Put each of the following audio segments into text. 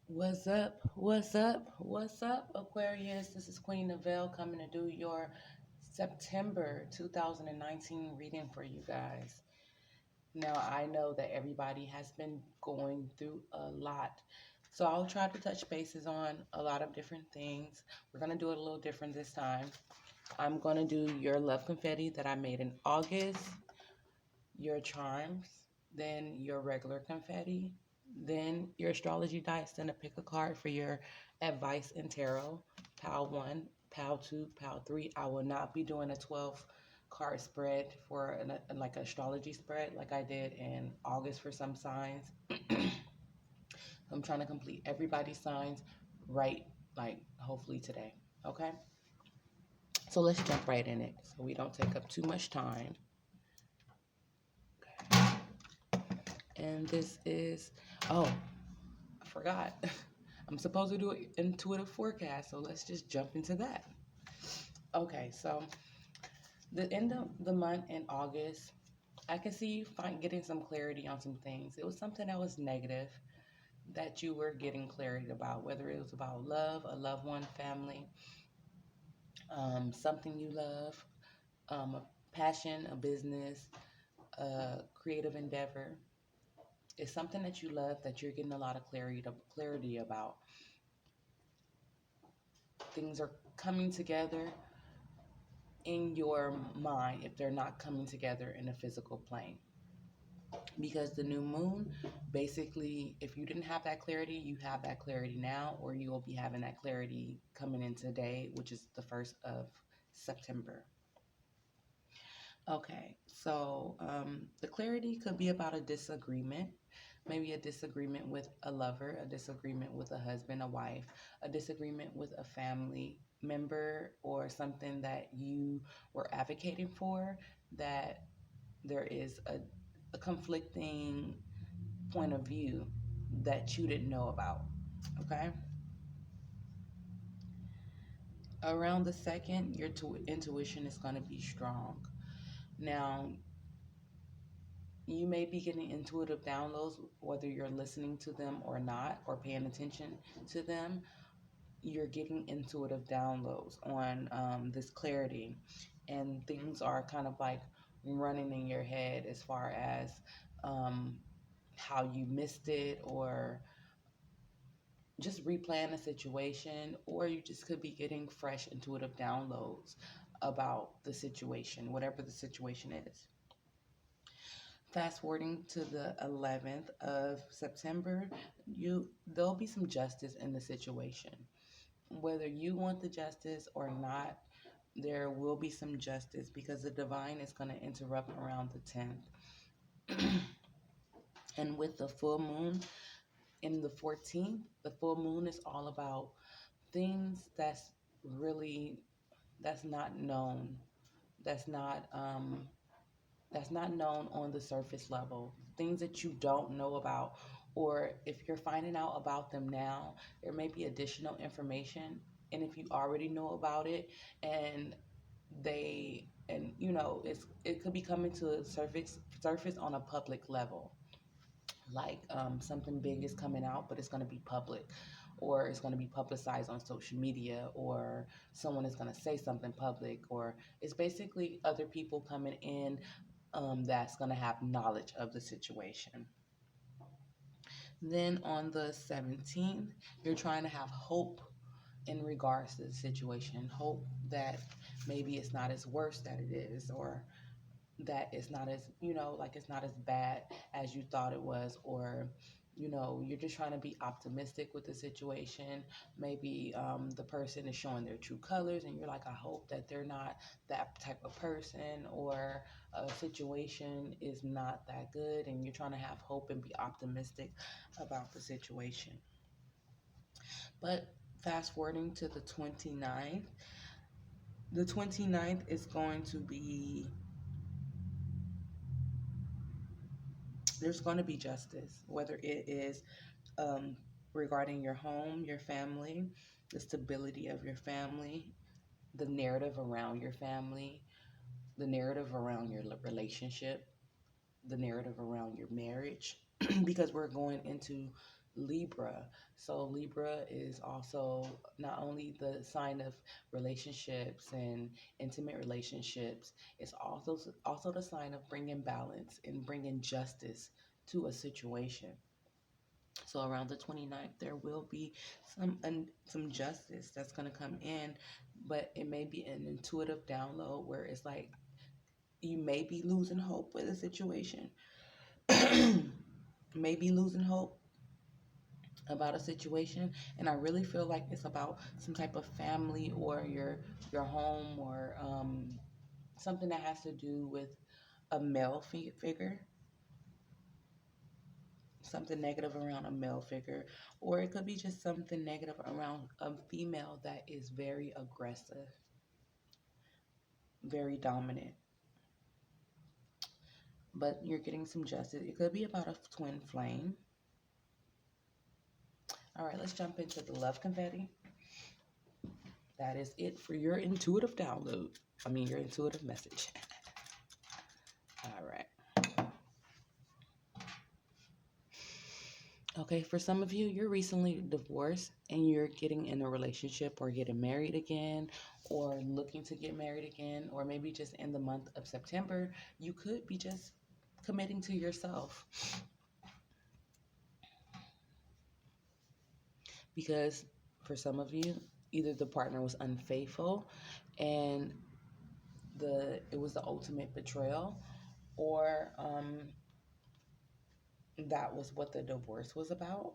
What's up? What's up? What's up, Aquarius? This is Queen Novelle coming to do your September 2019 reading for you guys. Now, I know that everybody has been going through a lot, so I'll try to touch bases on a lot of different things. We're going to do it a little different this time. I'm going to do your love confetti that I made in August, your charms, then your regular confetti, then your astrology dice, then a pick a card for your advice and tarot, pal 1, pal 2, pal 3. I will not be doing a 12 card spread for like an astrology spread like I did in August for some signs. I'm trying to complete everybody's signs right, like hopefully today. Okay, so let's jump right in it so we don't take up too much time. And this is, oh, I forgot. I'm supposed to do an intuitive forecast, so let's just jump into that. Okay, so the end of the month in August, I can see you getting some clarity on some things. It was something that was negative that you were getting clarity about, whether it was about love, a loved one, family, something you love, a passion, a business, a creative endeavor. It's something that you love that you're getting a lot of clarity about. Things are coming together in your mind if they're not coming together in a physical plane. Because the new moon, basically, if you didn't have that clarity, you have that clarity now, or you will be having that clarity coming in today, which is the 1st of September. Okay, so the clarity could be about a disagreement, maybe a disagreement with a lover, a disagreement with a husband, a wife, a disagreement with a family member, or something that you were advocating for that there is a conflicting point of view that you didn't know about. Okay, around the second, your intuition is going to be strong. Now, you may be getting intuitive downloads, whether you're listening to them or not, or paying attention to them. You're getting intuitive downloads on this clarity, and things are kind of like running in your head as far as um, how you missed it, or just replan a situation, or you just could be getting fresh intuitive downloads about the situation, whatever the situation is. Fast forwarding to the 11th of September, there'll be some justice in the situation. Whether you want the justice or not, there will be some justice because the divine is going to interrupt around the 10th. And with the full moon in the 14th, the full moon is all about things really that's not known, that's not that's not known on the surface level, things that you don't know about, or if you're finding out about them now, there may be additional information. And if you already know about it, and it could be coming to a surface on a public level, like something big is coming out, but it's going to be public, or it's going to be publicized on social media, or someone is going to say something public, or it's basically other people coming in that's going to have knowledge of the situation. Then on the 17th, you're trying to have hope in regards to the situation, hope that maybe it's not as worse that it is, or that it's not as, like it's not as bad as you thought it was, or you're just trying to be optimistic with the situation. Maybe the person is showing their true colors, and you're like, I hope that they're not that type of person, or a situation is not that good, and you're trying to have hope and be optimistic about the situation. But fast forwarding to the 29th, the 29th is going to be, there's going to be justice, whether it is um, regarding your home, your family, the stability of your family, the narrative around your family, the narrative around your relationship, the narrative around your marriage, because we're going into Libra. So Libra is also not only the sign of relationships and intimate relationships, it's also the sign of bringing balance and bringing justice to a situation. So around the 29th, there will be some justice that's going to come in, but it may be an intuitive download where it's like you may be losing hope with a situation. Maybe losing hope about a situation, and I really feel like it's about some type of family or your home, or something that has to do with a male figure, something negative around a male figure, or it could be just something negative around a female that is very aggressive, very dominant. But you're getting some justice. It could be about a twin flame. All right, let's jump into the love confetti. That is it for your intuitive download. I mean, your intuitive message. All right. Okay, for some of you, you're recently divorced and you're getting in a relationship or getting married again or looking to get married again, or maybe just in the month of September, you could be just committing to yourself, because for some of you, either the partner was unfaithful and it was the ultimate betrayal, or that was what the divorce was about.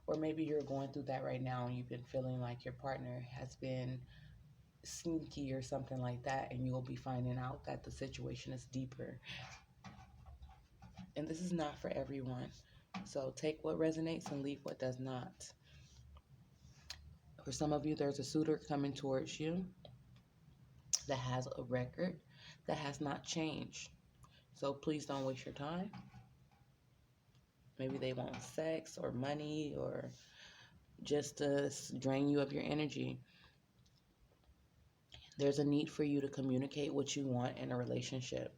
Or maybe you're going through that right now and you've been feeling like your partner has been sneaky or something like that, and you'll be finding out that the situation is deeper. And this is not for everyone. So take what resonates and leave what does not. For some of you, there's a suitor coming towards you that has a record that has not changed. So please don't waste your time. Maybe they want sex or money or just to drain you of your energy. There's a need for you to communicate what you want in a relationship,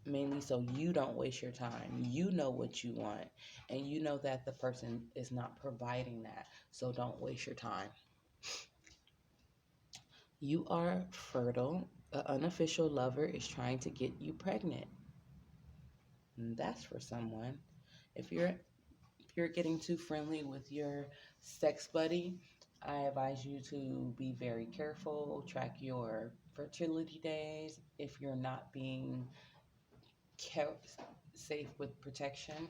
mainly so you don't waste your time. You know what you want, and you know that the person is not providing that, so don't waste your time. You are fertile. An unofficial lover is trying to get you pregnant. And that's for someone. If you're getting too friendly with your sex buddy, I advise you to be very careful. Track your fertility days. If you're not being kept safe with protection,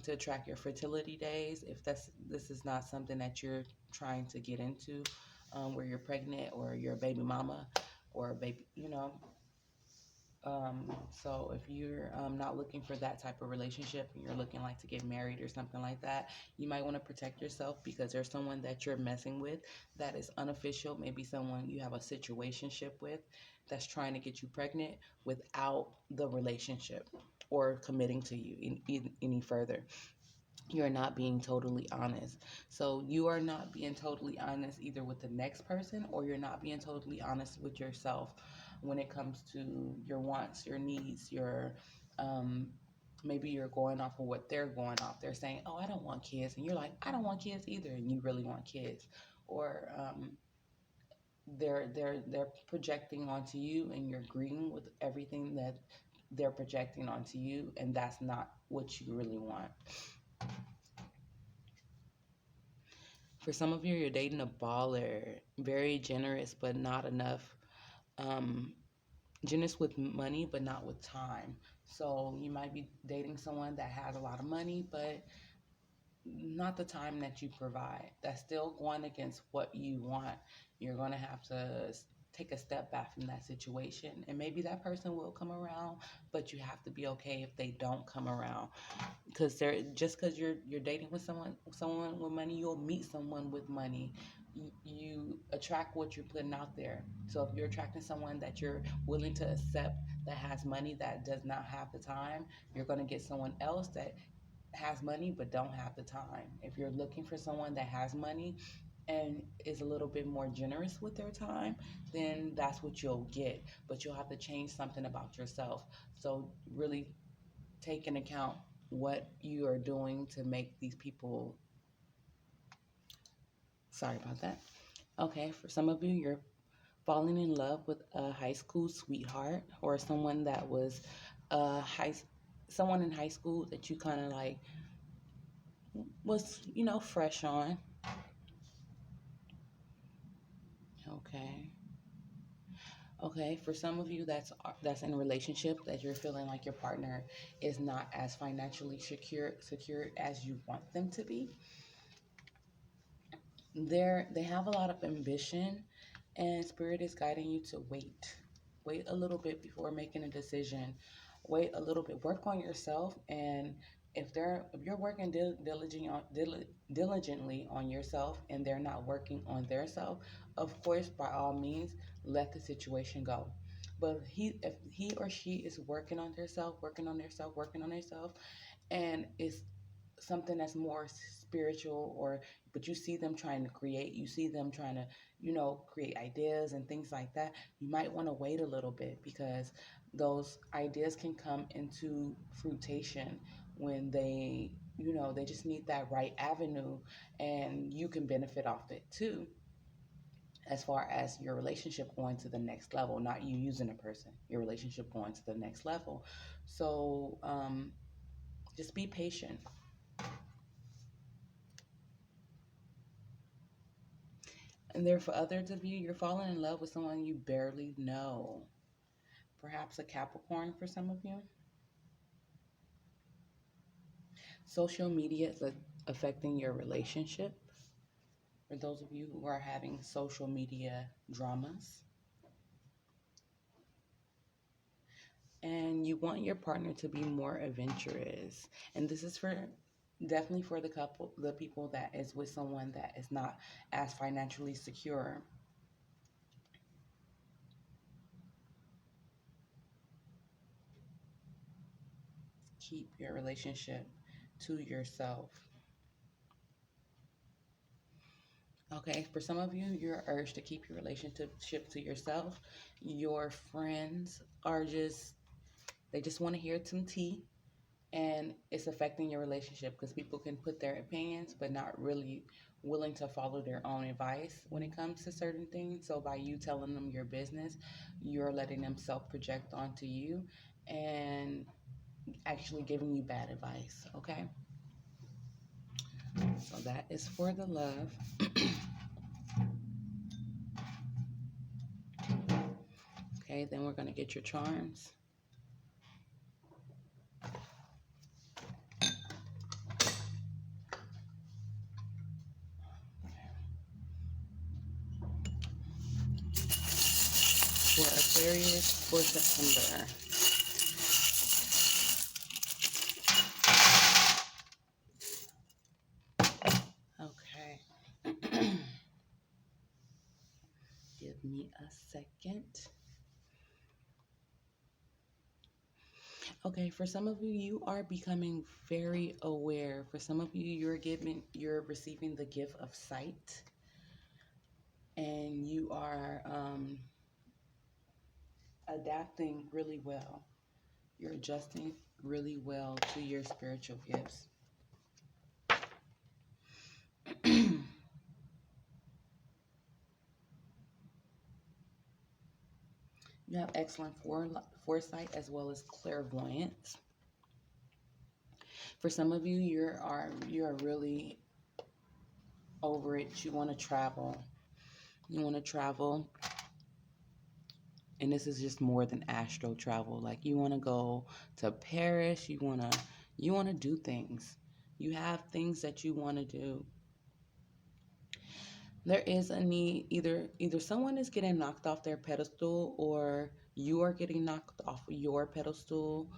to track your fertility days. If this is not something that you're trying to get into, where you're pregnant or you're a baby mama or a baby, so if you're not looking for that type of relationship and you're looking like to get married or something like that, you might want to protect yourself, because there's someone that you're messing with that is unofficial. Maybe someone you have a situationship with that's trying to get you pregnant without the relationship or committing to you any further. You're not being totally honest. So you are not being totally honest either with the next person, or you're not being totally honest with yourself when it comes to your wants, your needs, your um maybe you're going off of what they're going off. They're saying, "Oh, I don't want kids." And you're like, "I don't want kids either." And you really want kids. Or they're projecting onto you and you're agreeing with everything that they're projecting onto you, and that's not what you really want. For some of you, you're dating a baller, very generous, but not enough. Um, Generous with money, but not with time. So you might be dating someone that has a lot of money, but not the time that you provide. That's still going against what you want. You're going to have to take a step back from that situation, and maybe that person will come around, but you have to be okay if they don't come around, because they're just because you're dating with someone with money, you'll meet someone with money. You attract what you're putting out there. So if you're attracting someone that you're willing to accept that has money that does not have the time, you're going to get someone else that has money but don't have the time. If you're looking for someone that has money and is a little bit more generous with their time, then that's what you'll get. But you'll have to change something about yourself. So really take into account what you are doing to make these people. Sorry about that. Okay, for some of you, you're falling in love with a high school sweetheart or someone that was high someone in high school that you kind of like was, fresh on. Okay. Okay, for some of you that's in a relationship that you're feeling like your partner is not as financially secure as you want them to be. They have a lot of ambition, and spirit is guiding you to wait a little bit before making a decision. Wait a little bit, work on yourself, and if you're working diligently on yourself and they're not working on their self, of course, by all means, let the situation go. But if he or she is working on themselves, working on themselves, and it's something that's more spiritual, or but you see them trying to create, you see them trying to create ideas and things like that, you might want to wait a little bit, because those ideas can come into fruition when they just need that right avenue, and you can benefit off it too, as far as your relationship going to the next level, not you using a person, your relationship going to the next level. So just be patient. And there, for others of you, you're falling in love with someone you barely know. Perhaps a Capricorn for some of you. Social media is affecting your relationship. For those of you who are having social media dramas, and you want your partner to be more adventurous. And this is for definitely for the people that is with someone that is not as financially secure. Keep your relationship to yourself. Okay, for some of you, your urge to keep your relationship to yourself, your friends they just want to hear some tea, and it's affecting your relationship because people can put their opinions but not really willing to follow their own advice when it comes to certain things. So by you telling them your business, you're letting them self project onto you and actually giving you bad advice. Okay, so that is for the love. Okay, then we're going to get your charms. For Aquarius for September. Okay. Give me a second. Okay, for some of you, you are becoming very aware. For some of you, you're receiving the gift of sight, and you are adapting really well. You're adjusting really well to your spiritual gifts. You have excellent foresight as well as clairvoyance. For some of you, you're really over it. You want to travel. You want to travel, and this is just more than astro travel. Like you want to go to Paris. You want to do things. You have things that you want to do. There is a need. Either someone is getting knocked off their pedestal, or you are getting knocked off your pedestal,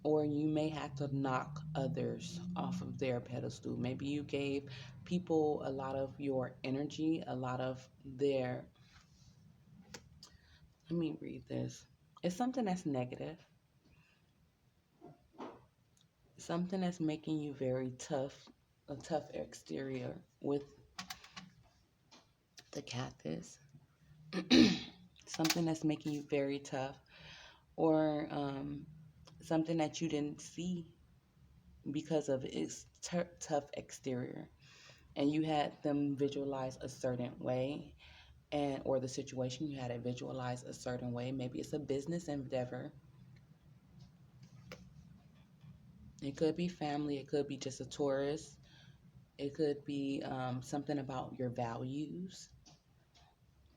or you may have to knock others off of their pedestal. Maybe you gave people a lot of your energy, a lot of their. Let me read this. It's something that's negative, something that's making you very tough, a tough exterior with the cactus. Something that's making you very tough, or something that you didn't see. because of its tough exterior. And you had them visualize a certain way, and or the situation you had it visualize a certain way. Maybe it's a business endeavor. It could be family. It could be just a tourist. It could be something about your values.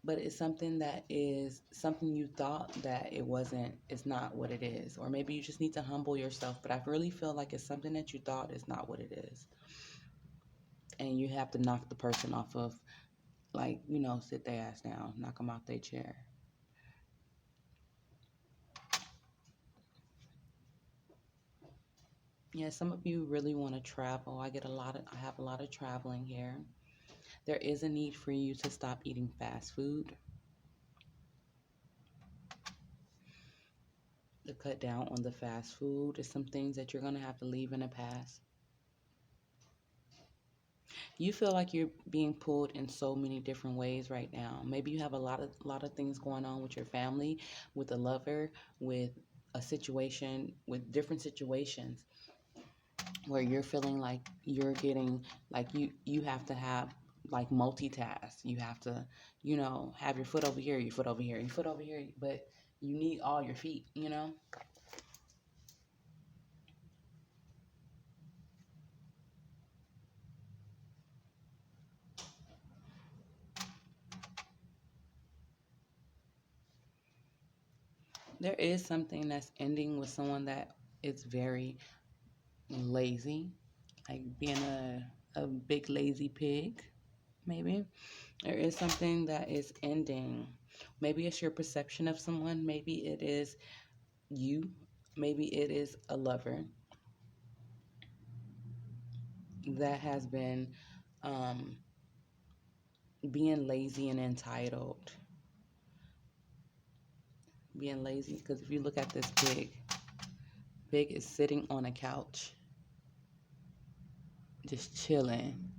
But it's something that is something you thought that it wasn't, it's not what it is. Or maybe you just need to humble yourself. But I really feel like it's something that you thought is not what it is. And you have to knock the person off of, like, sit their ass down, knock them out their chair. Yeah, some of you really want to travel. I have a lot of traveling here. There is a need for you to stop eating fast food, to cut down on the fast food. There's some things that you're going to have to leave in the past. You feel like you're being pulled in so many different ways right now. Maybe you have a lot of things going on with your family, with a lover, with a situation, with different situations where you're feeling like you're getting, like, you have to have, like, multitask. You have to, have your foot over here, your foot over here, your foot over here, but you need all your feet. There is something that's ending with someone that is very lazy, like being a big lazy pig, maybe. There is something that is ending. Maybe it's your perception of someone, maybe it is you, maybe it is a lover that has been um, being lazy and entitled. Being lazy, because if you look at this pig is sitting on a couch, just chilling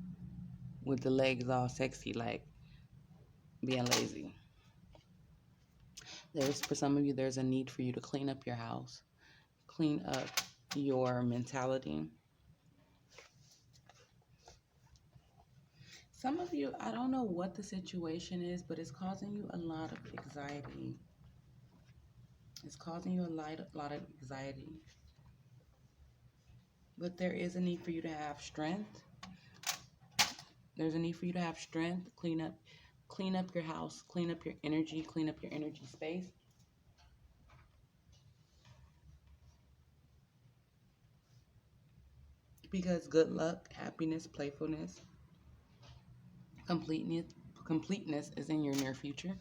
with the legs all sexy, like being lazy. For some of you, there's a need for you to clean up your house, clean up your mentality. Some of you, I don't know what the situation is, but it's causing you a lot of anxiety. It's causing you a lot of anxiety. But there is a need for you to have strength. There's a need for you to have strength, clean up your house, clean up your energy space. Because good luck, happiness, playfulness, completeness, completeness is in your near future.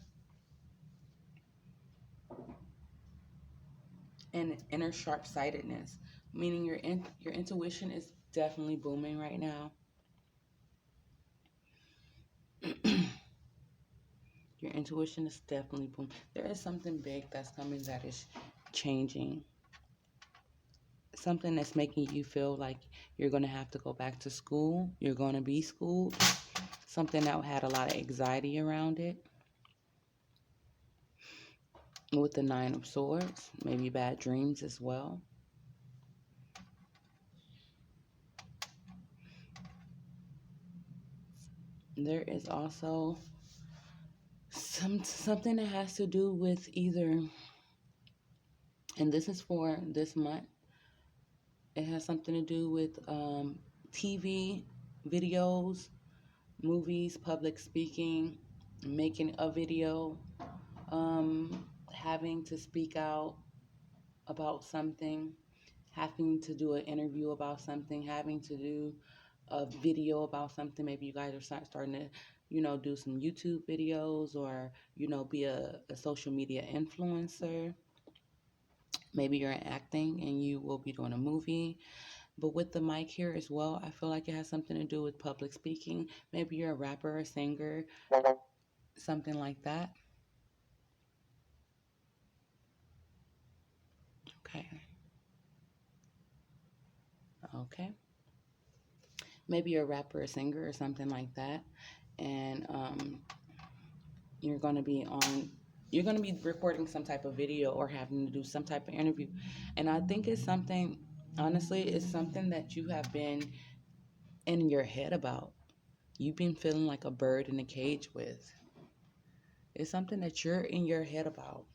And inner sharp-sightedness, meaning your intuition is definitely booming right now. Your intuition is definitely booming. There is something big that's coming that is changing. Something that's making you feel like you're going to have to go back to school. You're going to be schooled. Something that had a lot of anxiety around it. With the Nine of Swords, maybe bad dreams as well. There is also something that has to do with either, and this is for this month, it has something to do with TV, videos, movies, public speaking, making a video, having to speak out about something, having to do an interview about something, having to do a video about something. Maybe you guys are starting to, do some YouTube videos, or, be a social media influencer. Maybe you're in acting and you will be doing a movie. But with the mic here as well, I feel like it has something to do with public speaking. Maybe you're a rapper, a singer, something like that. Okay. Okay. Maybe you're a rapper, a singer, or something like that. And you're going to be on you're going to be recording some type of video or having to do some type of interview. And I think it's something, Honestly, it's something that you have been in your head about. You've been feeling like a bird in a cage with. It's something that you're in your head about.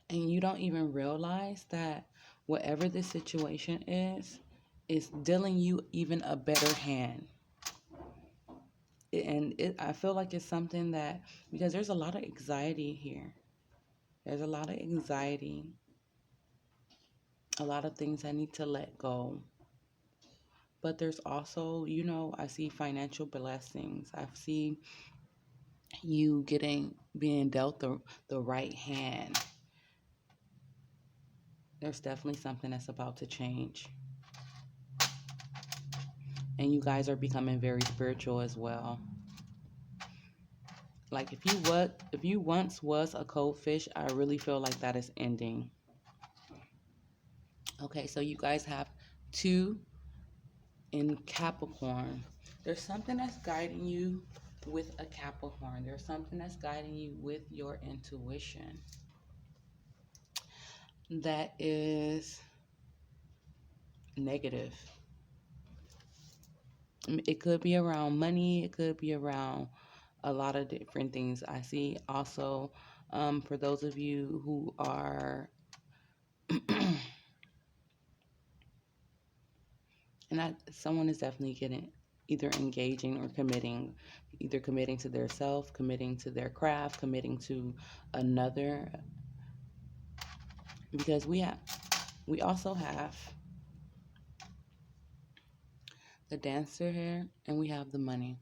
And you don't even realize that whatever the situation is dealing you even a better hand. I feel like it's something that, because there's a lot of anxiety here. There's a lot of anxiety, a lot of things I need to let go. But there's also, I see financial blessings. I see you being dealt the right hand. There's definitely something that's about to change. And you guys are becoming very spiritual as well. Like if you once was a cold fish, I really feel like that is ending. Okay, so you guys have two in Capricorn. There's something that's guiding you with a Capricorn. There's something that's guiding you with your intuition. That is negative. It could be around money. It could be around a lot of different things. I see also, for those of you who are, someone is definitely getting either engaging or committing, either committing to their self, committing to their craft, committing to another. Because we also have the dancer here, and we have the money.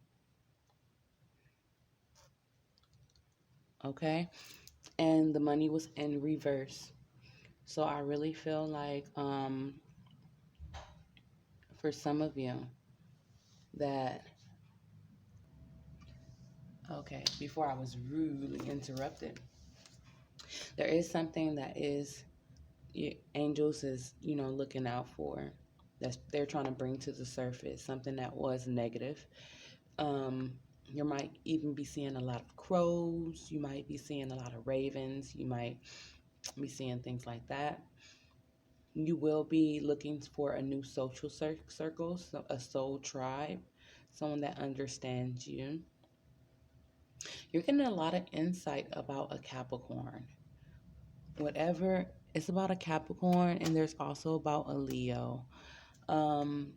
Okay, and the money was in reverse. So I really feel like, for some of you that, okay, before I was rudely interrupted, there is something that is, angels is, looking out for, that they're trying to bring to the surface, something that was negative. You might even be seeing a lot of crows. You might be seeing a lot of ravens. You might be seeing things like that. You will be looking for a new social circle, so a soul tribe, someone that understands you. You're getting a lot of insight about a Capricorn. Whatever, it's about a Capricorn, and there's also about a Leo. Um,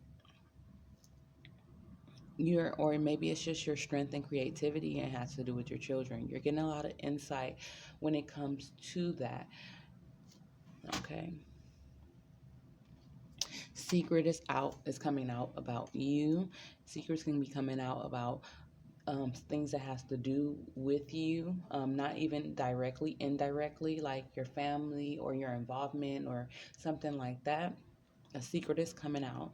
or maybe it's just your strength and creativity and has to do with your children. You're getting a lot of insight when it comes to that. Okay. Secret is coming out about you. Secrets can be coming out about, things that has to do with you, not even directly, indirectly, like your family or your involvement or something like that. A secret is coming out.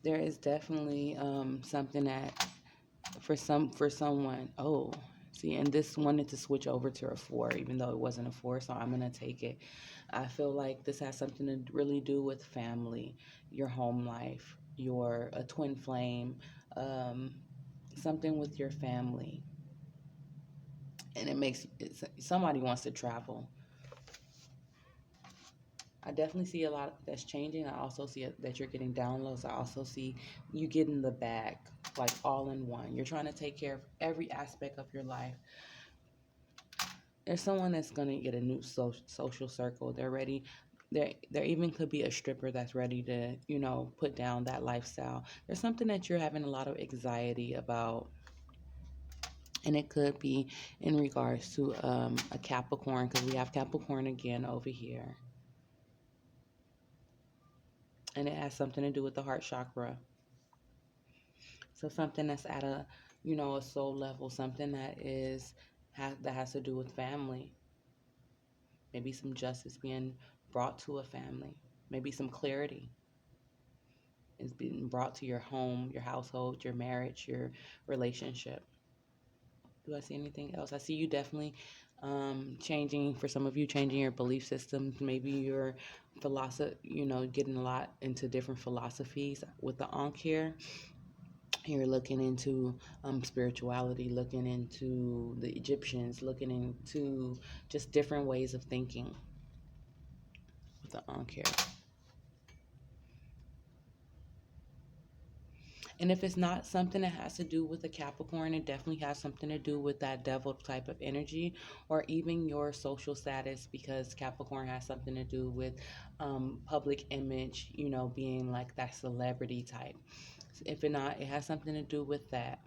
There is definitely, something that, for someone. Oh, see, and this wanted to switch over to a four, even though it wasn't a four, so I'm gonna take it. I feel like this has something to really do with family, your home life, your a twin flame, um, something with your family, and somebody wants to travel. I definitely see a lot that's changing. I also see that you're getting downloads. I also see you getting the bag, like all in one. You're trying to take care of every aspect of your life. There's someone that's going to get a new social circle. They're ready. There even could be a stripper that's ready to, put down that lifestyle. There's something that you're having a lot of anxiety about, and it could be in regards to, a Capricorn, because we have Capricorn again over here, and it has something to do with the heart chakra. So something that's at a soul level, something that has to do with family. Maybe some justice being brought to a family. Maybe some clarity is being brought to your home, your household, your marriage, your relationship. Do I see anything else? I see you definitely, changing, for some of you, changing your belief systems. Maybe your philosophy, getting a lot into different philosophies with the Ankh here. You're looking into spirituality, looking into the Egyptians, looking into just different ways of thinking with the Ankh. And if it's not something that has to do with a Capricorn, it definitely has something to do with that devil type of energy or even your social status, because Capricorn has something to do with public image, being like that celebrity type. If it not, it has something to do with that.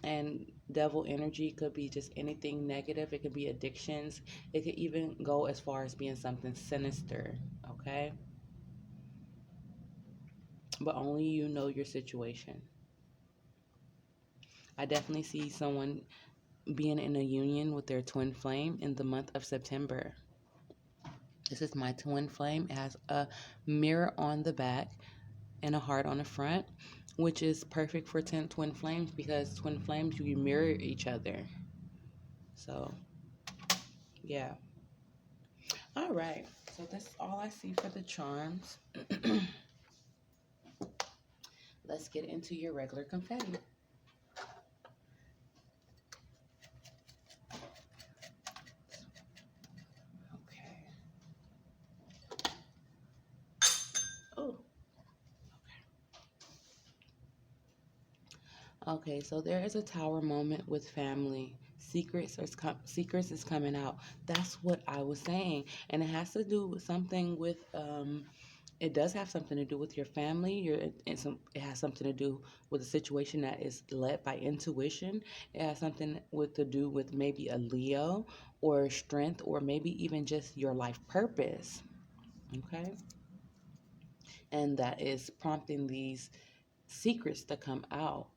And devil energy could be just anything negative. It could be addictions. It could even go as far as being something sinister, okay? But only you know your situation. I definitely see someone being in a union with their twin flame in the month of September. This is my twin flame. It has a mirror on the back and a heart on the front, which is perfect for twin flames, because twin flames, you mirror each other. So, yeah. All right. So that's all I see for the charms. Let's get into your regular confetti. Okay. Oh, okay, so there is a tower moment with family. Secrets is coming out. That's what I was saying, and it has to do with something with It does have something to do with your family. It has something to do with a situation that is led by intuition. It has something to do with maybe a Leo or strength, or maybe even just your life purpose. Okay, and that is prompting these secrets to come out.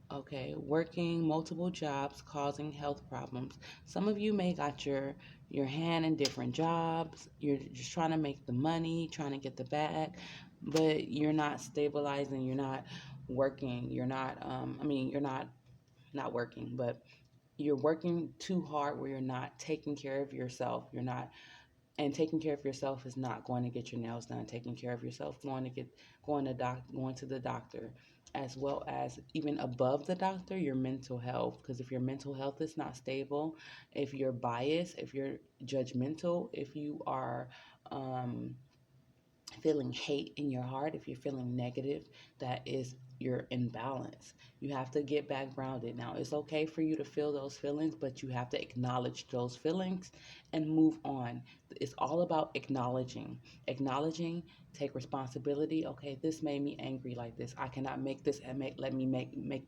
Okay, working multiple jobs causing health problems. Some of you may got your hand in different jobs. You're just trying to make the money, trying to get the bag, but you're not stabilizing. You're not working. You're not. You're not working, but you're working too hard where you're not taking care of yourself. You're not, and taking care of yourself is not going to get your nails done. Taking care of yourself, going to the doctor, as well as even above the doctor, your mental health. Because if your mental health is not stable, if you're biased, if you're judgmental, if you are um, feeling hate in your heart, if you're feeling negative, that is you're in balance. You have to get back grounded. Now, it's okay for you to feel those feelings, but you have to acknowledge those feelings and move on. It's all about acknowledging. Acknowledging, take responsibility. Okay, this made me angry like this. I cannot make this and make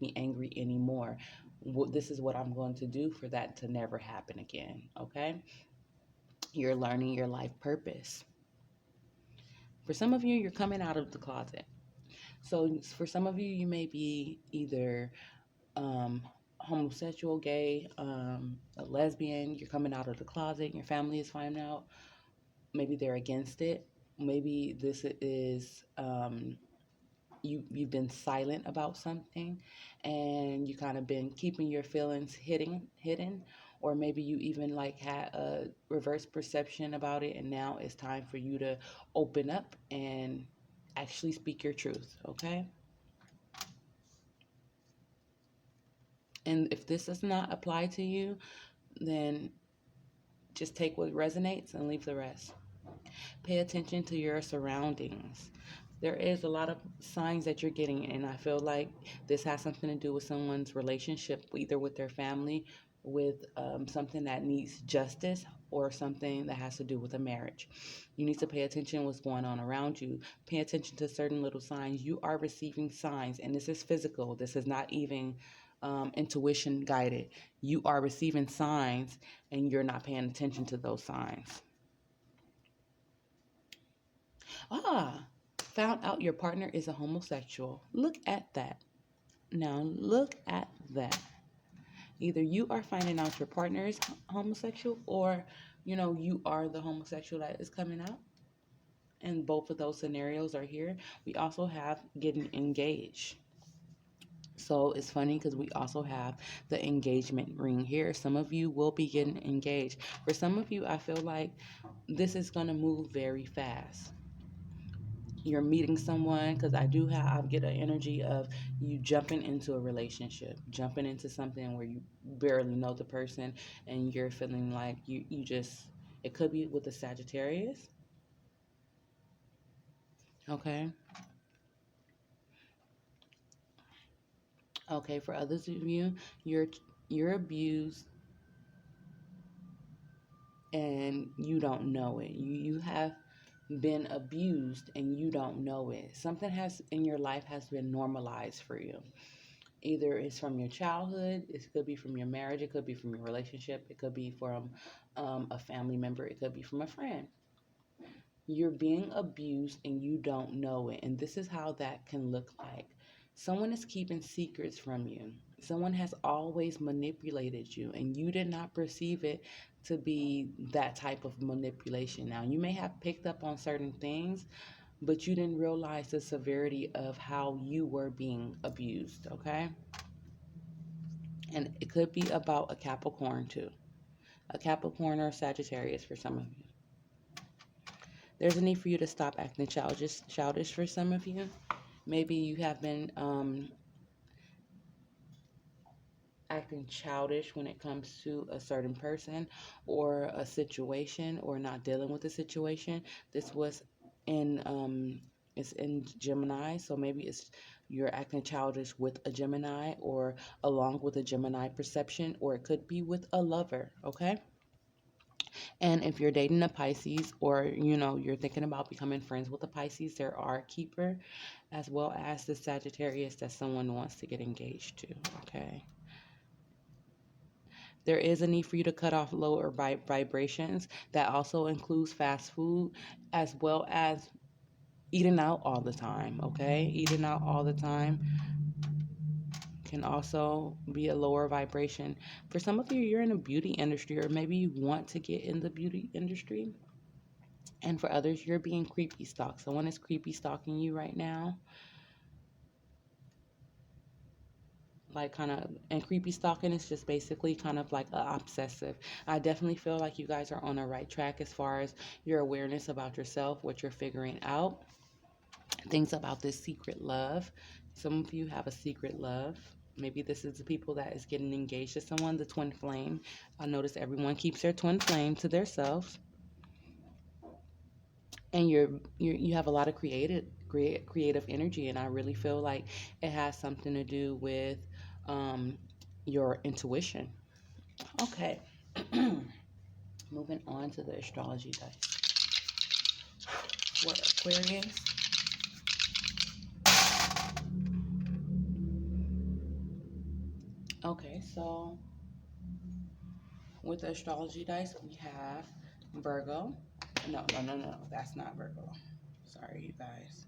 me angry anymore. This is what I'm going to do for that to never happen again. Okay? You're learning your life purpose. For some of you, you're coming out of the closet. So for some of you, you may be either um, homosexual, gay, a lesbian. You're coming out of the closet. Your family is finding out. Maybe they're against it. Maybe this is you've been silent about something, and you kind of been keeping your feelings hidden, or maybe you even like had a reverse perception about it, and now it's time for you to open up and actually speak your truth. Okay, and if this does not apply to you, then just take what resonates and leave the rest. Pay attention to your surroundings. There is a lot of signs that you're getting, and I feel like this has something to do with someone's relationship, either with their family, with something that needs justice, or something that has to do with a marriage. You need to pay attention to what's going on around you. Pay attention to certain little signs. You are receiving signs, and this is physical. This is not even intuition guided. You are receiving signs, and you're not paying attention to those signs. Ah, found out your partner is a homosexual. Look at that. Now, look at that. Either you are finding out your partner is homosexual, or, you are the homosexual that is coming out. And both of those scenarios are here. We also have getting engaged. So it's funny because we also have the engagement ring here. Some of you will be getting engaged. For some of you, I feel like this is going to move very fast. you're meeting someone, because I get an energy of you jumping into a relationship, jumping into something where you barely know the person, and you're feeling like you just, it could be with a Sagittarius. Okay. Okay, for others of you, you're you're abused and you don't know it. You have been abused and you don't know it. Something has in your life has been normalized for you. Either it's from your childhood, it could be from your marriage, it could be from your relationship, it could be from a family member, it could be from a friend. You're being abused and you don't know it. And this is how that can look like. Someone is keeping secrets from you. Someone has always manipulated you, and you did not perceive it to be that type of manipulation. Now, you may have picked up on certain things, but you didn't realize the severity of how you were being abused, okay? And it could be about a Capricorn too. A Capricorn or a Sagittarius for some of you. There's a need for you to stop acting childish for some of you. Maybe you have been acting childish when it comes to a certain person or a situation, or not dealing with a situation. This was in it's in Gemini, so maybe it's you're acting childish with a Gemini or along with a Gemini perception, or it could be with a lover, okay? And if you're dating a Pisces, or you're thinking about becoming friends with a Pisces, there are a keeper as well as the Sagittarius that someone wants to get engaged to, okay? There is a need for you to cut off lower vibrations. That also includes fast food as well as eating out all the time, okay? Eating out all the time can also be a lower vibration. For some of you, you're in the beauty industry, or maybe you want to get in the beauty industry. And for others, you're being creepy stalked. Someone is creepy stalking you right now. Like, kind of, and creepy stalking is just basically kind of like a obsessive. I definitely feel like you guys are on the right track as far as your awareness about yourself, what you're figuring out, things about this secret love. Some of you have a secret love. Maybe this is the people that is getting engaged to someone, the twin flame. I notice everyone keeps their twin flame to themselves, and you have a lot of creative energy, and I really feel like it has something to do with um, your intuition. Okay. Moving on to the astrology dice for Aquarius. Okay, so with the astrology dice, we have Virgo. No, no, no, no, that's not Virgo. Sorry, you guys.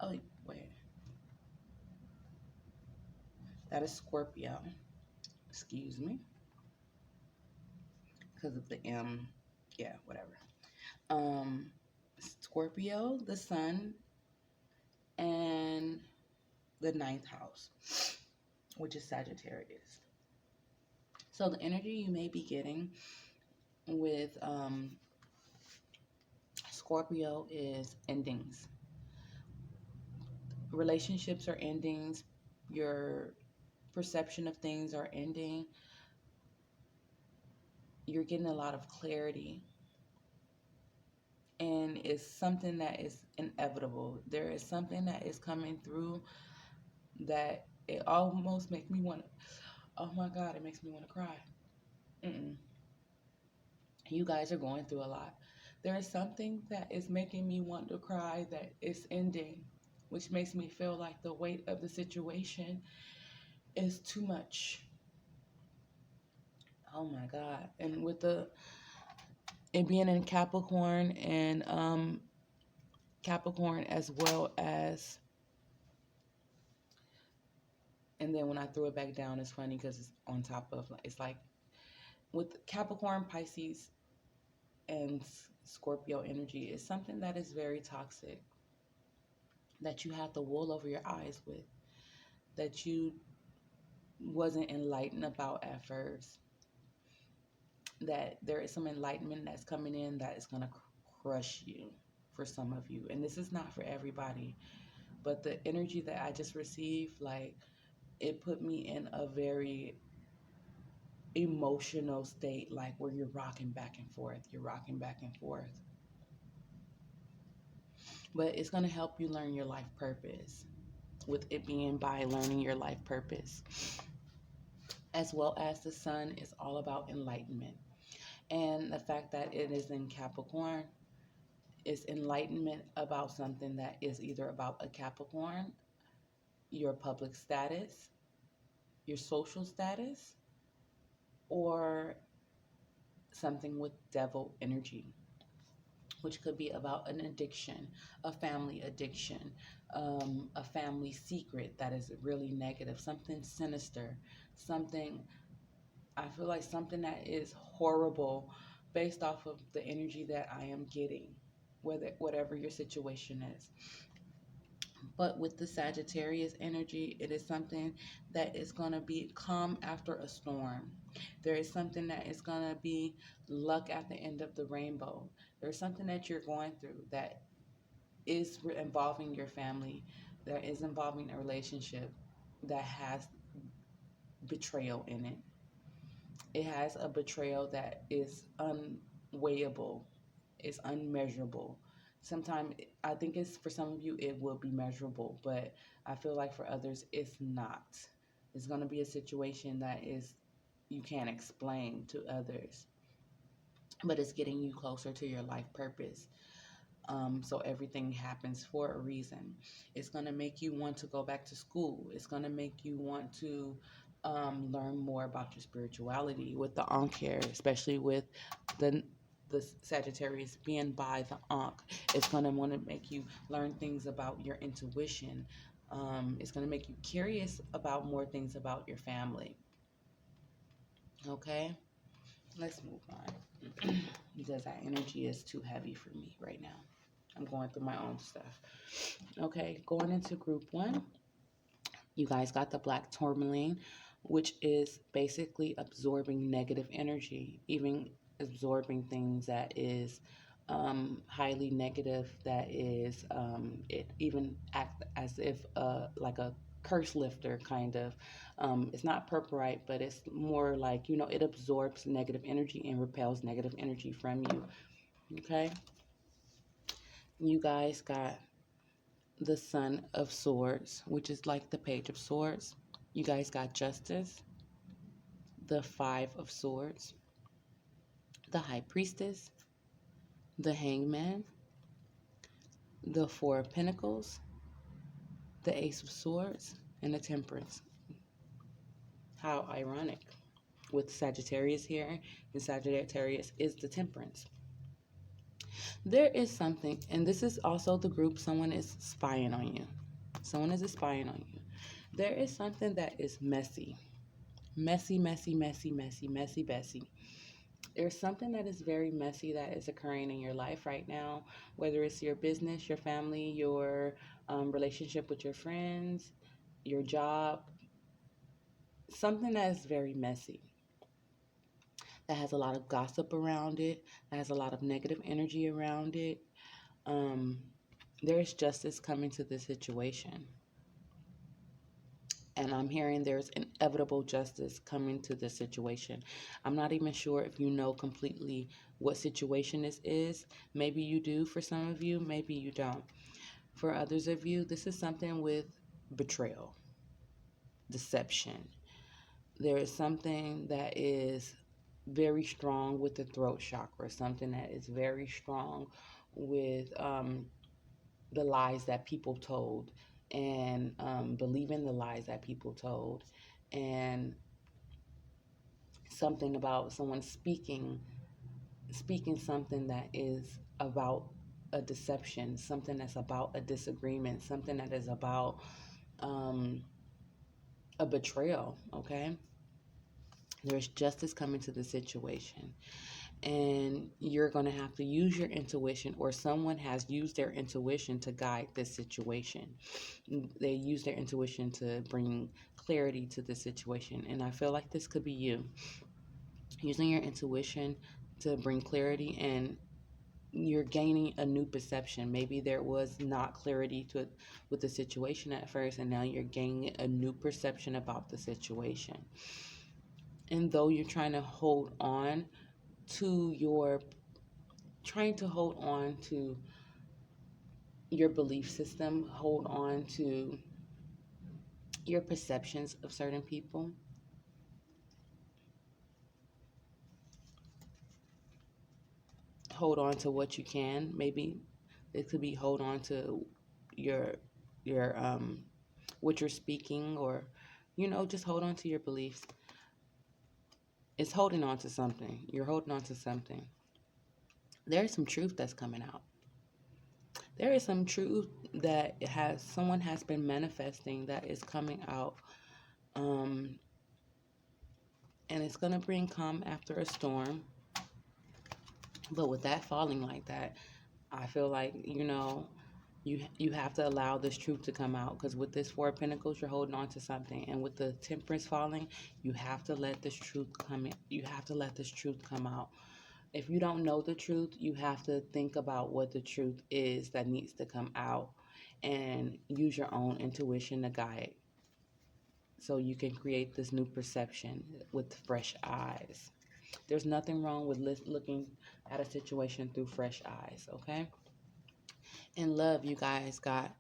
Oh, wait. That is Scorpio. Excuse me. Because of the M. Yeah, whatever. Um, Scorpio, the sun, and the ninth house, which is Sagittarius. So the energy you may be getting with Scorpio is endings. Relationships are endings. Your perception of things are ending. You're getting a lot of clarity. And it's something that is inevitable. There is something that is coming through that it almost makes me want to, oh my God, it makes me want to cry. Mm-mm. You guys are going through a lot. There is something that is making me want to cry that is ending, which makes me feel like the weight of the situation is too much. Oh my God. And with it being in Capricorn, and Capricorn as well as, and then when I threw it back down, it's funny because it's on top of, it's like with Capricorn, Pisces, and Scorpio energy is something that is very toxic, that you had the wool over your eyes with, that you wasn't enlightened about at first, that there is some enlightenment that's coming in that is going to crush you for some of you. And this is not for everybody, but the energy that I just received, like, it put me in a very emotional state, like where you're rocking back and forth, you're rocking back and forth. But it's going to help you learn your life purpose, with it being by learning your life purpose. As well as the sun is all about enlightenment. And the fact that it is in Capricorn is enlightenment about something that is either about a Capricorn, your public status, your social status, or something with devil energy, which could be about an addiction, a family addiction, a family secret that is really negative, something sinister, something, I feel like something that is horrible based off of the energy that I am getting, whatever your situation is. But with the Sagittarius energy, it is something that is going to be calm after a storm. There is something that is going to be luck at the end of the rainbow. There's something that you're going through that is involving your family, that is involving a relationship that has betrayal in it. It has a betrayal that is unweighable, it's unmeasurable. Sometimes I think it's, for some of you it will be measurable, but I feel like for others it's not. It's going to be a situation that is, you can't explain to others, but it's getting you closer to your life purpose. So everything happens for a reason. It's going to make you want to go back to school. It's going to make you want to learn more about your spirituality with the Ankh here, especially with the the Sagittarius being by the Ankh. It's going to want to make you learn things about your intuition. It's going to make you curious about more things about your family. Okay, let's move on because that energy is too heavy for me right now. I'm going through my own stuff. Okay, going into group one, you guys got the black tourmaline, which is basically absorbing negative energy, even absorbing things that is highly negative, that is, it even act as if like a curse lifter kind of. It's not purpurite, but it's more like, it absorbs negative energy and repels negative energy from you. Okay, you guys got the Son of Swords, which is like the Page of Swords. You guys got Justice, the Five of Swords, the High Priestess, the Hangman, the Four of Pentacles, the Ace of Swords, and the Temperance. How ironic. With Sagittarius here, and Sagittarius is the Temperance. There is something, and this is also the group, someone is spying on you. Someone is spying on you. There is something that is messy. Messy, messy, messy, messy, messy, messy. There's something that is very messy that is occurring in your life right now, whether it's your business, your family, your relationship with your friends, your job, something that is very messy, that has a lot of gossip around it, that has a lot of negative energy around it. There is justice coming to this situation. And I'm hearing there's inevitable justice coming to this situation. I'm not even sure if you know completely what situation this is. Maybe you do for some of you, maybe you don't. For others of you, this is something with betrayal, deception. There is something that is very strong with the throat chakra, something that is very strong with the lies that people told, and believing the lies that people told, and something about someone speaking something that is about a deception, something that's about a disagreement, something that is about a betrayal. Okay, there's justice coming to the situation, and you're going to have to use your intuition, or someone has used their intuition to guide this situation. They use their intuition to bring clarity to the situation, and I feel like this could be you using your intuition to bring clarity and you're gaining a new perception. Maybe there was not clarity to with the situation at first, and now you're gaining a new perception about the situation. And though you're to your trying to hold on to your belief system, hold on to your perceptions of certain people, hold on to what you can. Maybe it could be hold on to your your what you're speaking, or just hold on to your beliefs. It's holding on to something. You're holding on to something. There's some truth that's coming out. There is some truth that someone has been manifesting that is coming out. Um, and it's gonna bring calm after a storm. But with that falling like that, I feel like you have to allow this truth to come out, because with this Four of Pentacles, you're holding on to something, and with the Temperance falling, you have to let this truth come in. You have to let this truth come out. If you don't know the truth, you have to think about what the truth is that needs to come out, and use your own intuition to guide, so you can create this new perception with fresh eyes. There's nothing wrong with looking at a situation through fresh eyes, okay? In love, you guys got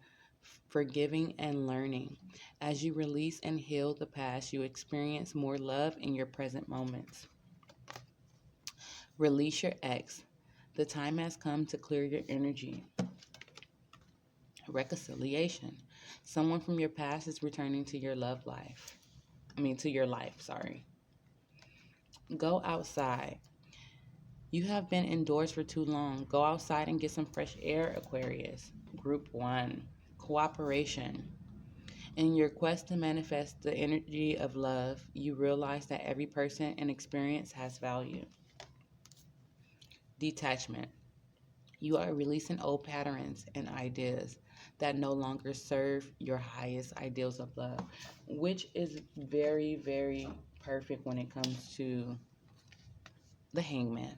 forgiving and learning. As you release and heal the past, you experience more love in your present moments. Release your ex. The time has come to clear your energy. Reconciliation. Someone from your past is returning to your life. To your life, sorry. Go outside. You have been indoors for too long. Go outside and get some fresh air, Aquarius. Group 1. Cooperation. In your quest to manifest the energy of love, you realize that every person and experience has value. Detachment. You are releasing old patterns and ideas that no longer serve your highest ideals of love, which is very, very perfect when it comes to the Hangman.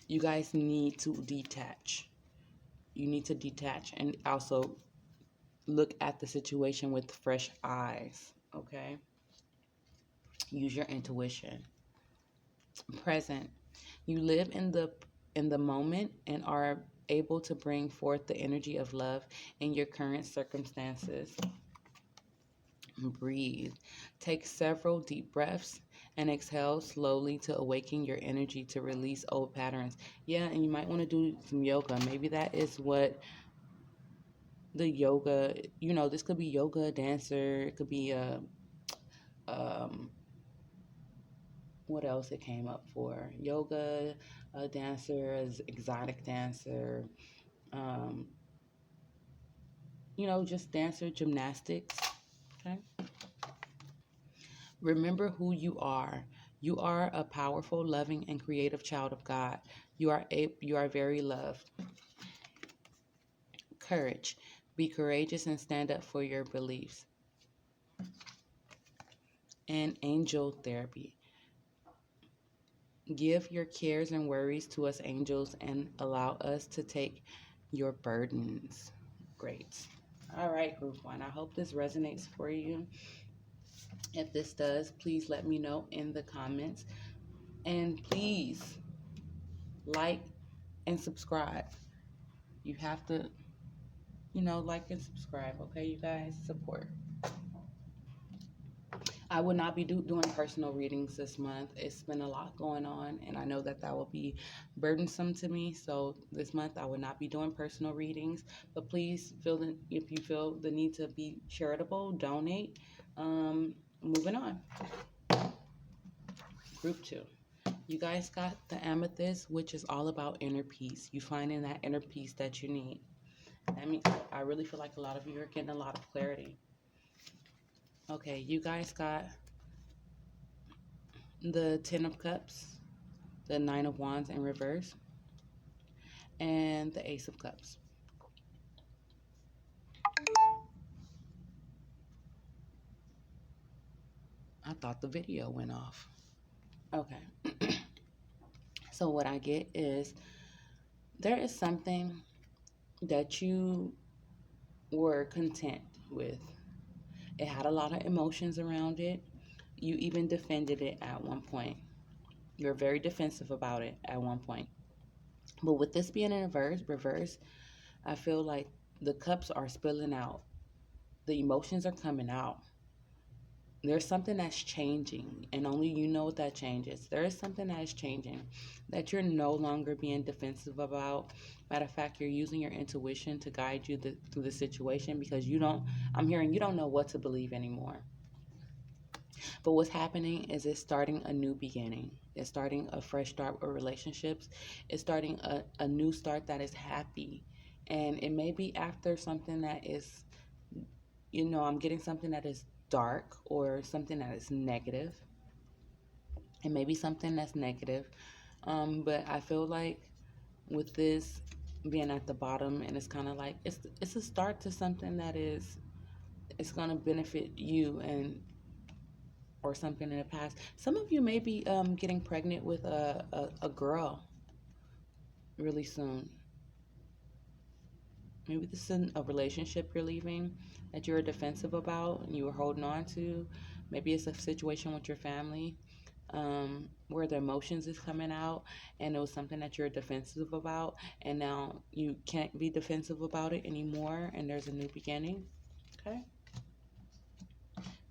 You guys need to detach. You need to detach and also look at the situation with fresh eyes, okay? Use your intuition. Present. You live in the moment and are able to bring forth the energy of love in your current circumstances. Breathe. Take several deep breaths and exhale slowly to awaken your energy to release old patterns. Yeah, and you might want to do some yoga. Maybe that is what the yoga, this could be yoga, dancer, it could be um what else it came up for? Yoga, a dancer, as exotic dancer, um, just dancer, gymnastics. Okay. Remember who you are. You are a powerful, loving, and creative child of God. You are very loved. Courage. Be courageous and stand up for your beliefs. And angel therapy. Give your cares and worries to us angels and allow us to take your burdens. Great. All right, group 1. I hope this resonates for you. If this does, please let me know in the comments. And please like and subscribe. You have to, like and subscribe, okay, you guys? Support. I will not be doing personal readings this month. It's been a lot going on, and I know that will be burdensome to me. So this month I will not be doing personal readings. But please if you feel the need to be charitable, donate. Moving on. Group 2. You guys got the Amethyst, which is all about inner peace. You finding that inner peace that you need. I really feel like a lot of you are getting a lot of clarity. Okay, you guys got the Ten of Cups, the Nine of Wands in reverse, and the Ace of Cups. I thought the video went off. Okay. So what I get is There is something that you were content with. It had a lot of emotions around it. You even defended it at one point. You're very defensive about it at one point. But with this being in reverse, I feel like the cups are spilling out. The emotions are coming out. There's something that's changing, and only you know what that changes. There is something that is changing that you're no longer being defensive about. Matter of fact, you're using your intuition to guide you through the situation because I'm hearing you don't know what to believe anymore. But what's happening is it's starting a new beginning. It's starting a fresh start with relationships. It's starting a new start that is happy. And it may be after something that is, I'm getting something that is dark or something that is negative. It may be something that's negative. But I feel like with this being at the bottom, and it's kind of like it's a start to something that is it's going to benefit you and or something in the past. Some of you may be getting pregnant with a girl really soon. Maybe this is a relationship you're leaving that you're defensive about and you were holding on to. Maybe it's a situation with your family where the emotions is coming out and it was something that you're defensive about and now you can't be defensive about it anymore and there's a new beginning. Okay.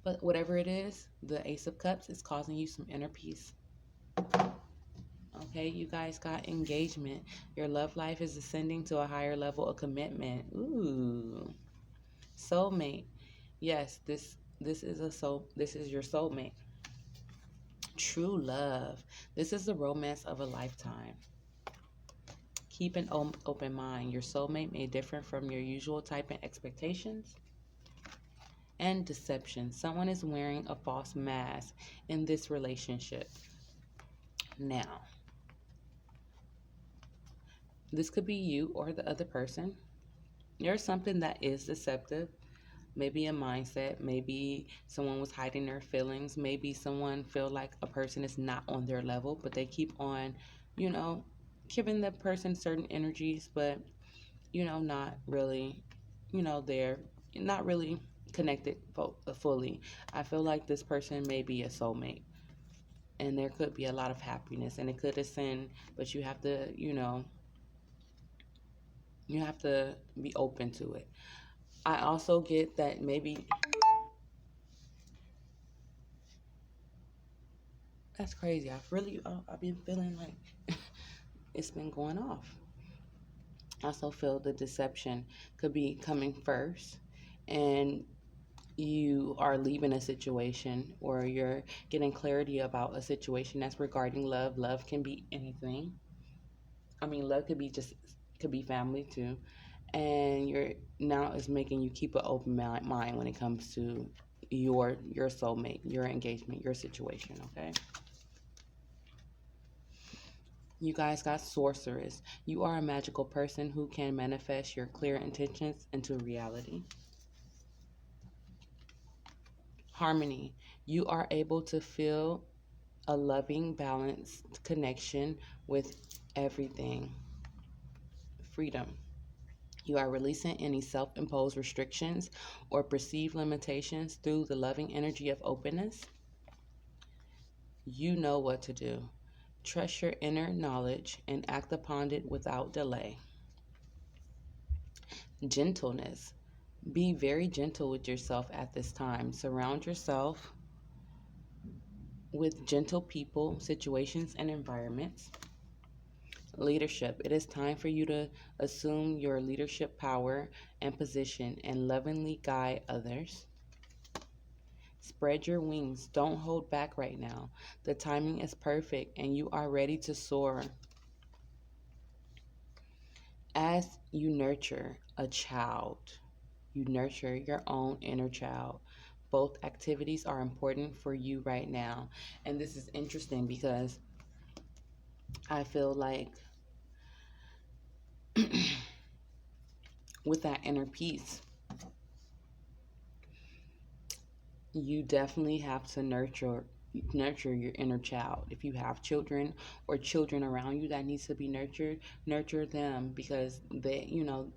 But whatever it is, the Ace of Cups is causing you some inner peace. Okay, you guys got engagement. Your love life is ascending to a higher level of commitment. Ooh, soulmate. Yes, this is your soulmate. True love. This is the romance of a lifetime. Keep an open mind. Your soulmate may differ from your usual type and expectations. And deception. Someone is wearing a false mask in this relationship. Now, this could be you or the other person. There's something that is deceptive. Maybe a mindset. Maybe someone was hiding their feelings. Maybe someone feel like a person is not on their level, but they keep on, you know, giving the person certain energies, but not really, they're not really connected fully. I feel like this person may be a soulmate, and there could be a lot of happiness, and it could ascend, but you have to be open to it. I also get that maybe that's crazy. I've been feeling like it's been going off. I also feel the deception could be coming first, and you are leaving a situation or you're getting clarity about a situation that's regarding love. Love can be anything. I mean, love could be family too. And you're now is making you keep an open mind when it comes to your soulmate, your engagement, your situation, okay? You guys got sorceress. You are a magical person who can manifest your clear intentions into reality. Harmony. You are able to feel a loving, balanced connection with everything. Freedom. You are releasing any self imposed restrictions or perceived limitations through the loving energy of openness. You know what to do. Trust your inner knowledge and act upon it without delay. Gentleness. Be very gentle with yourself at this time. Surround yourself with gentle people, situations, and environments. Leadership. It is time for you to assume your leadership power and position and lovingly guide others. Spread your wings. Don't hold back right now. The timing is perfect and you are ready to soar. As you nurture a child, you nurture your own inner child. Both activities are important for you right now. And this is interesting because I feel like with that inner peace, you definitely have to nurture nurture your inner child. If you have children or children around you that needs to be nurtured, nurture them, because they,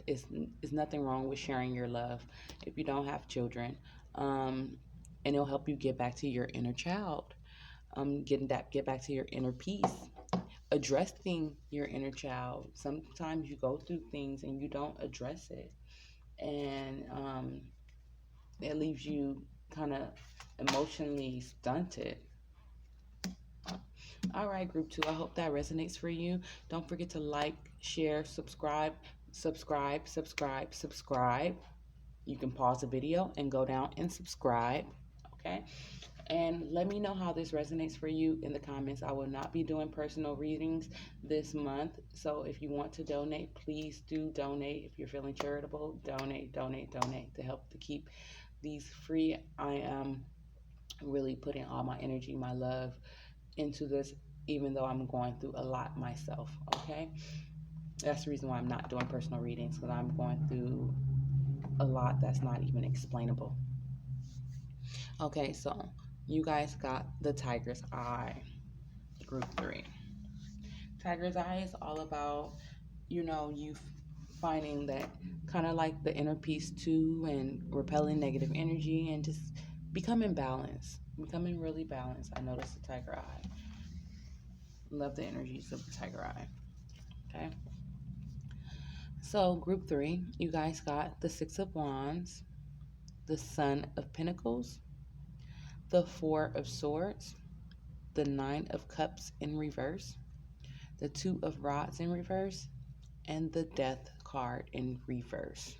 it's nothing wrong with sharing your love if you don't have children. Um, and it'll help you get back to your inner child. Get back to your inner peace, addressing your inner child. Sometimes you go through things and you don't address it, and it leaves you kind of emotionally stunted. All right, group two, I hope that resonates for you. Don't forget to like, share, subscribe. You can pause the video and go down and subscribe. Okay. And let me know how this resonates for you in the comments. I will not be doing personal readings this month. So if you want to donate, please do donate. If you're feeling charitable, donate to help to keep these free. I am really putting all my energy, my love into this, even though I'm going through a lot myself. Okay. That's the reason why I'm not doing personal readings, because I'm going through a lot that's not even explainable. Okay, so you guys got the Tiger's Eye, group three. Tiger's Eye is all about, you finding that kind of like the inner peace too, and repelling negative energy, and just becoming balanced, becoming really balanced. I noticed the Tiger Eye. Love the energies of the Tiger Eye. Okay. So, group three, you guys got the Six of Wands, the Sun of Pentacles, the Four of Swords, the Nine of Cups in reverse, the Two of Rods in reverse, and the Death card in reverse.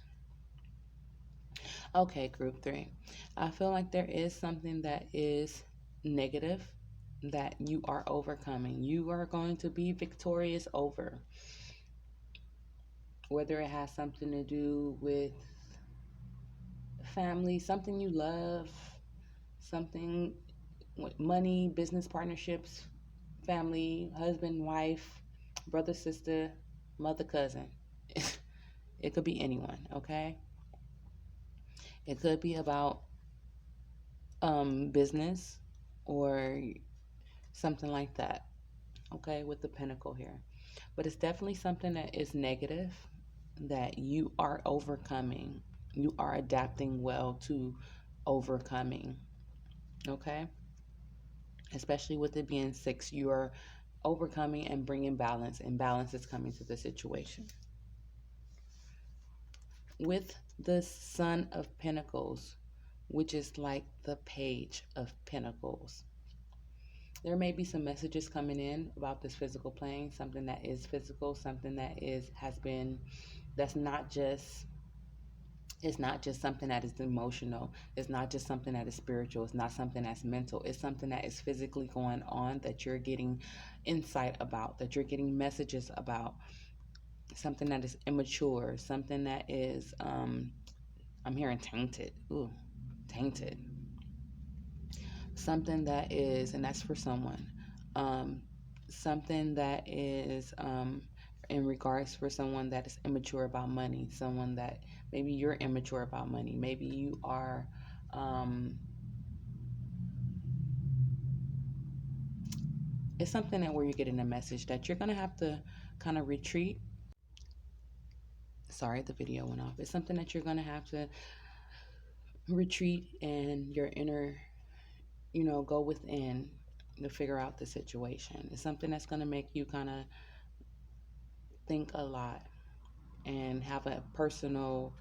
Okay, group three. I feel like there is something that is negative that you are overcoming. You are going to be victorious over. Whether it has something to do with family, something you love, something with money, business partnerships, family, husband, wife, brother, sister, mother, cousin. It could be anyone, okay? It could be about business or something like that, okay, with the pentacle here. But it's definitely something that is negative that you are overcoming. You are adapting well to overcoming, okay? Especially with it being six, you are overcoming and bringing balance, and balance is coming to the situation. With the Sun of Pentacles, which is like the Page of Pentacles, there may be some messages coming in about this physical plane, something that is physical, something that that's not just, it's not just something that is emotional. It's not just something that is spiritual. It's not something that's mental. It's something that is physically going on that you're getting insight about, that you're getting messages about, something that is immature, something that is, I'm hearing tainted. Ooh, tainted. Something that is, and that's for someone, something that is in regards for someone that is immature about money, someone that maybe you're immature about money, maybe you are, it's something that where you're getting a message that you're going to have to kind of retreat. Sorry, the video went off. It's something that you're going to have to retreat and your inner, go within to figure out the situation. It's something that's going to make you kind of think a lot and have a personal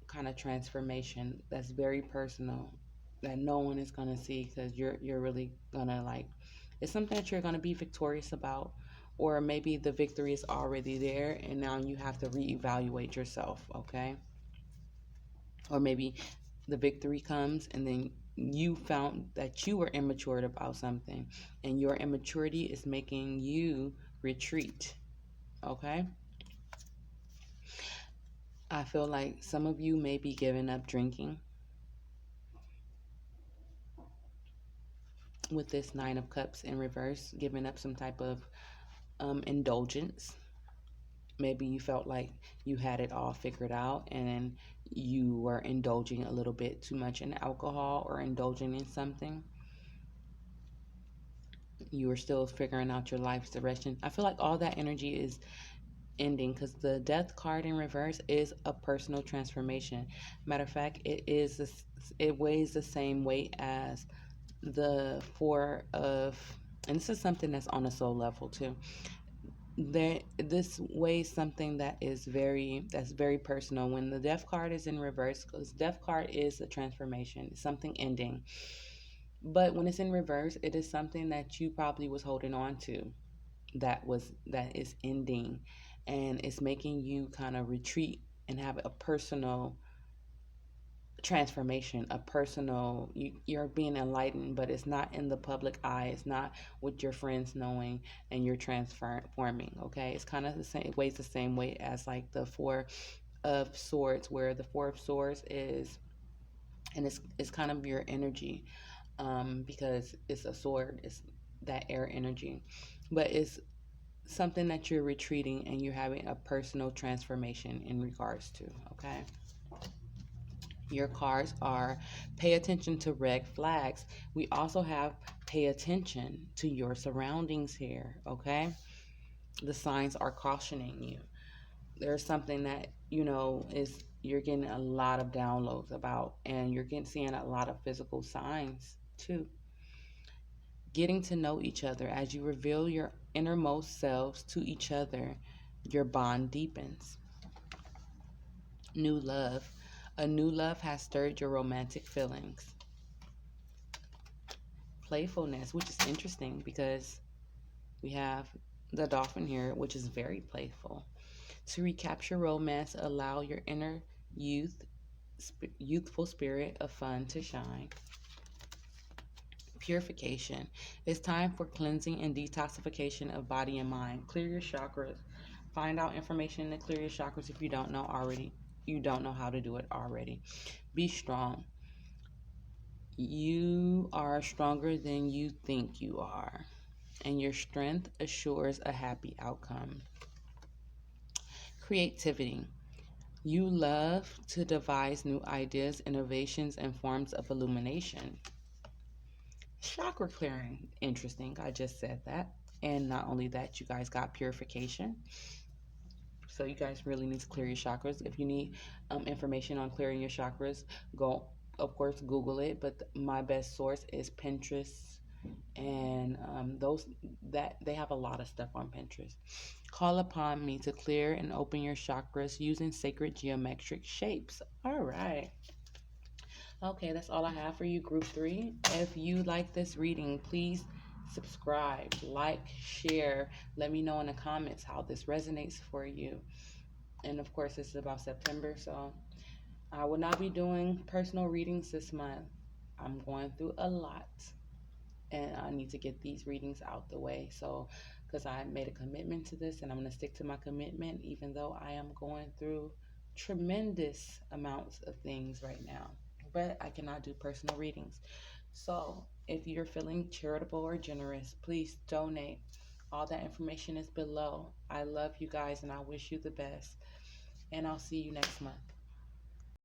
kind of transformation that's very personal, that no one is going to see, because you're really going to like, it's something that you're going to be victorious about, or maybe the victory is already there and now you have to reevaluate yourself, okay? Or maybe the victory comes and then you found that you were immature about something, and your immaturity is making you retreat, okay? I feel like some of you may be giving up drinking with this Nine of Cups in reverse, giving up some type of indulgence. Maybe you felt like you had it all figured out and you were indulging a little bit too much in alcohol or indulging in something. You are still figuring out your life's direction. I feel like all that energy is ending because the death card in reverse is a personal transformation. Matter of fact, it weighs the same weight as the four of, and this is something that's on a soul level too. This weighs something that's very personal. When the death card is in reverse, because death card is a transformation, it's something ending. But when it's in reverse, it is something that you probably was holding on to that is ending, and it's making you kind of retreat and have a personal transformation, a personal, you're being enlightened, but it's not in the public eye, it's not with your friends knowing, and you're transforming. Okay, it's kind of the same, it weighs the same weight as like the four of swords, where the four of swords is, and it's kind of your energy, because it's a sword, it's that air energy, but it's something that you're retreating and you're having a personal transformation in regards to. Okay, your cards are pay attention to red flags. We also have pay attention to your surroundings here. Okay, the signs are cautioning you. There's something that is you're getting a lot of downloads about, and you're getting seeing a lot of physical signs too. Getting to know each other as you reveal your innermost selves to each other, your bond deepens. New love. A new love has stirred your romantic feelings. Playfulness, which is interesting because we have the dolphin here, which is very playful. To recapture romance, allow your inner youthful spirit of fun to shine. Purification. It's time for cleansing and detoxification of body and mind. Clear your chakras. Find out information to clear your chakras if you don't know already. You don't know how to do it already. Be strong. You are stronger than you think you are, and your strength assures a happy outcome. Creativity. You love to devise new ideas, innovations, and forms of illumination. Chakra clearing. Interesting. I just said that. And not only that, you guys got purification. So you guys really need to clear your chakras. If you need information on clearing your chakras, go, of course, Google it. But my best source is Pinterest, and those that they have a lot of stuff on Pinterest. Call upon me to clear and open your chakras using sacred geometric shapes. All right. Okay, that's all I have for you, Group 3. If you like this reading, please subscribe, like, share. Let me know in the comments how this resonates for you. And of course, this is about September, so I will not be doing personal readings this month. I'm going through a lot, and I need to get these readings out the way. So, because I made a commitment to this, and I'm going to stick to my commitment, even though I am going through tremendous amounts of things right now. But I cannot do personal readings. So, if you're feeling charitable or generous, please donate. All that information is below. I love you guys, and I wish you the best. And I'll see you next month.